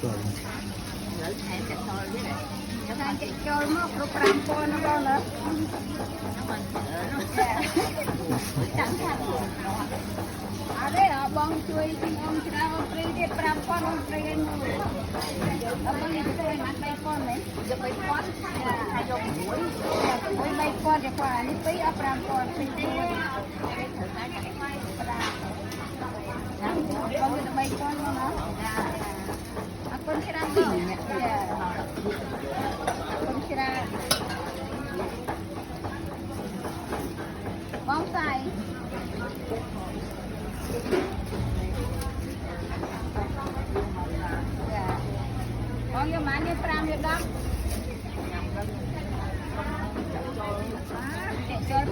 rồi lấy thêm cái thôi với này cái trôi nó có pram con nó con nữa nó còn chẳng hạn ở đây là bông chui thì ông chỉ là ông free để pram con ông free cái nuôi ông đi chơi mặt bay con này giờ bay con hay dùng mũi bay con thì qua đi tới pram con thì thử cái quay con đi bay con nó con kira ni, con kira, bông sai, bông yang mana pram yang dam, jual